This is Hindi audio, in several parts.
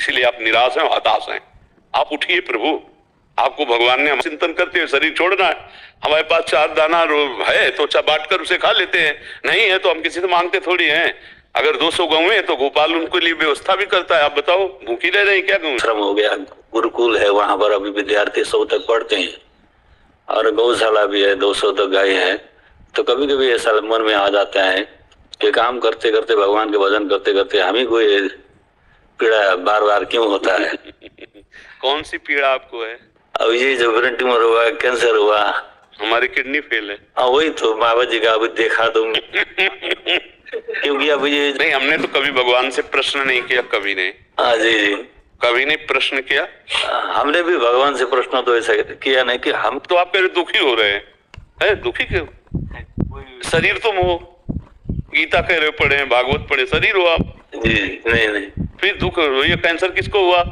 इसीलिए आप निराश हैं और हताश हैं। आप उठिए प्रभु, आपको भगवान ने हम चिंतन करते हुए शरीर छोड़ना है। हमारे पास 4 दाना है तो बांट कर उसे खा लेते हैं, नहीं है तो हम किसी से मांगते थोड़ी हैं। अगर 200 गऊ है तो गोपाल उनके लिए व्यवस्था भी करता है। आप बताओ, भूखी रह रही क्या गऊ? श्रम हो गया, गुरुकुल है वहां पर अभी विद्यार्थी 100 तक पढ़ते हैं और गौशाला भी है, 200 तक गाय है। तो कभी कभी ऐसा मन में आ जाता है कि काम करते करते, भगवान के भजन करते करते हम ही कोई पीड़ा बार बार क्यों होता है। कौन सी पीड़ा आपको है? अब ये जो ब्रेन ट्यूमर हुआ, कैंसर हुआ, हमारी किडनी फेल है। वही तो बाबा जी का अभी देखा तुम। क्योंकि अब ये नहीं, हमने तो कभी भगवान से प्रश्न नहीं किया, कभी नहीं। हाँ जी, कभी नहीं प्रश्न किया। हमने भी भगवान से प्रश्न तो ऐसा किया नहीं कि हम तो आप कह रहे दुखी हो रहे हैं, दुखी क्यों? शरीर तो मोह, गीता कह रहे पढ़े, भागवत पढ़े, शरीर हो आप जी। नहीं, फिर दुख हो। ये कैंसर किसको हुआ?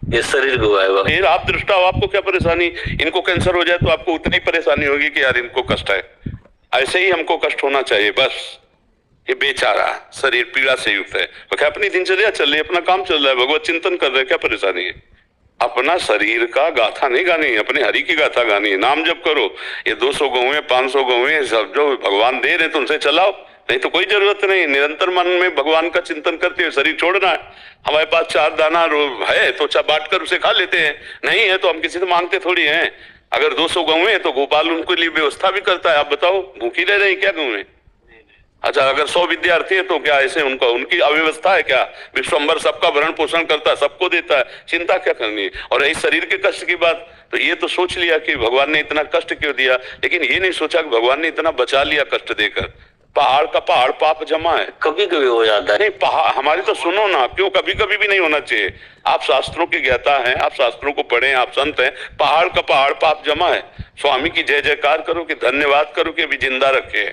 ये शरीर को हुआ। फिर आप दृष्टा हो, आपको क्या परेशानी? इनको कैंसर हो जाए तो आपको उतनी परेशानी होगी कि यार इनको कष्ट है। ऐसे ही हमको कष्ट होना चाहिए बस। ये बेचारा शरीर पीड़ा से युक्त है, अपनी दिनचर्या चल रही है, अपना काम चल रहा है, भगवत चिंतन कर रहे हैं, क्या परेशानी है? अपना शरीर का गाथा नहीं गानी है, अपने हरि की गाथा गानी है। नाम जप करो। ये 200 गऊ है, 500 गऊ है, सब जो भगवान दे रहे तो उनसे चलाओ, नहीं तो कोई जरूरत नहीं। निरंतर मन में भगवान का चिंतन करते हुए शरीर छोड़ना है। हमारे पास 4 दाना है तो बांट कर उसे खा लेते हैं, नहीं है तो हम किसी से मांगते थोड़ी हैं। अगर 200 गऊ है तो गोपाल उनके लिए व्यवस्था भी करता है। आप बताओ, भूखी रह रही क्या गऊ है? अच्छा, अगर 100 विद्यार्थी है तो क्या ऐसे उनकी अव्यवस्था है क्या? विश्वम्भर सबका भरण पोषण करता है, सबको देता है, चिंता क्या करनी है? और इस शरीर के कष्ट की बात तो ये तो सोच लिया कि भगवान ने इतना कष्ट क्यों दिया, लेकिन ये नहीं सोचा कि भगवान ने इतना बचा लिया कष्ट देकर। पहाड़ का पहाड़ पाप जमा है, कभी कभी हो जाता है। नहीं पहाड़ हमारी तो सुनो ना, क्यों कभी कभी भी नहीं होना चाहिए। आप शास्त्रों के ज्ञाता हैं, आप शास्त्रों को पढ़े, आप संत हैं। पहाड़ का पहाड़ पाप जमा है। स्वामी की जय जयकार करो, कि धन्यवाद करो कि अभी जिंदा रखे।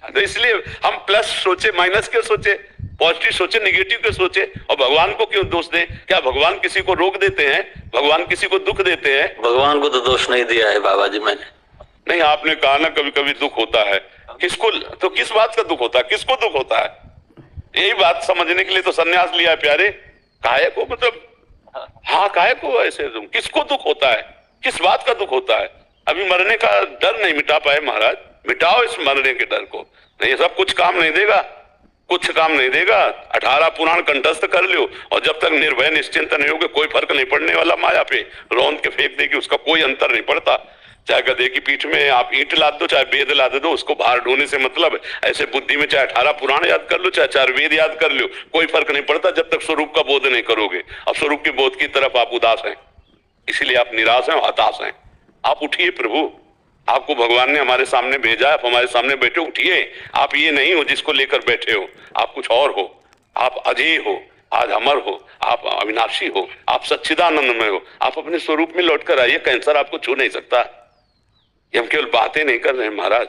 तो इसलिए हम प्लस सोचे, माइनस क्यों सोचे? पॉजिटिव सोचे, निगेटिव क्यों सोचे? और भगवान को क्यों दोष दें? क्या भगवान किसी को रोक देते हैं? भगवान किसी को दुख देते हैं? भगवान को तो दोष नहीं दिया है बाबा जी मैंने। नहीं, आपने कहा ना कभी कभी दुख होता है। किसको? तो किस बात का दुख होता है? किसको दुख होता है? यही बात समझने के लिए तो सन्यास लिया है प्यारे। काहे को, मतलब हाँ काहे को ऐसे तुम? किसको दुख होता है? किस बात का दुख होता है? अभी मरने का डर नहीं मिटा पाए महाराज, मिटाओ इस मरने के डर को। नहीं, सब कुछ काम नहीं देगा, कुछ काम नहीं देगा। 18 पुराण कंठस्थ कर लो और जब तक निर्भय निश्चिंत नहीं होगे कोई फर्क नहीं पड़ने वाला। माया पे रौंद के फेंक देगी, उसका कोई अंतर नहीं पड़ता। चाहे गधे की पीठ में आप ईंट लाद दो, चाहे वेद लाद दो, उसको बाहर ढोने से मतलब है। ऐसे बुद्धि में चाहे 18 पुराण याद कर लो, चाहे 4 वेद याद कर लो, कोई फर्क नहीं पड़ता जब तक स्वरूप का बोध नहीं करोगे। अब स्वरूप के बोध की तरफ आप उदास हैं, इसीलिए आप निराश हैं और हताश हैं। आप उठिए प्रभु, आपको भगवान ने हमारे सामने भेजा है, आप हमारे सामने बैठे, उठिए। आप ये नहीं हो जिसको लेकर बैठे हो, आप कुछ और हो। आप अजय हो, आज अमर हो, आप अविनाशी हो, आप सच्चिदानंदमय हो। आप अपने स्वरूप में लौट कर आइए, कैंसर आपको छू नहीं सकता। ये हम केवल बातें नहीं कर रहे हैं महाराज,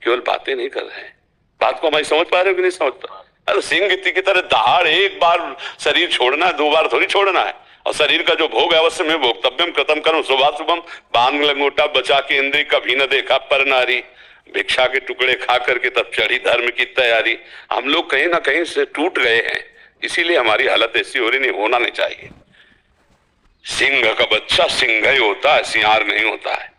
केवल बातें नहीं कर रहे हैं। बात को हमारी समझ पा रहे हो कि नहीं समझ पा? अरे सिंह की तरह दहाड़ एक बार शरीर छोड़ना है, 2 बार थोड़ी छोड़ना है। और शरीर का जो भोग है अवश्य में भोक्तव्यम कृतम करो शुभाशुभम। बांध लंगोटा बचा के इंद्रिय, कभी न देखा पर नारी। भिक्षा के टुकड़े खा करके तब चढ़ी धर्म की तैयारी। हम लोग कहीं ना कहीं से टूट गए हैं, इसीलिए हमारी हालत ऐसी हो रही। नहीं होना नहीं चाहिए। सिंह का बच्चा सिंह ही होता है, सियार नहीं होता है।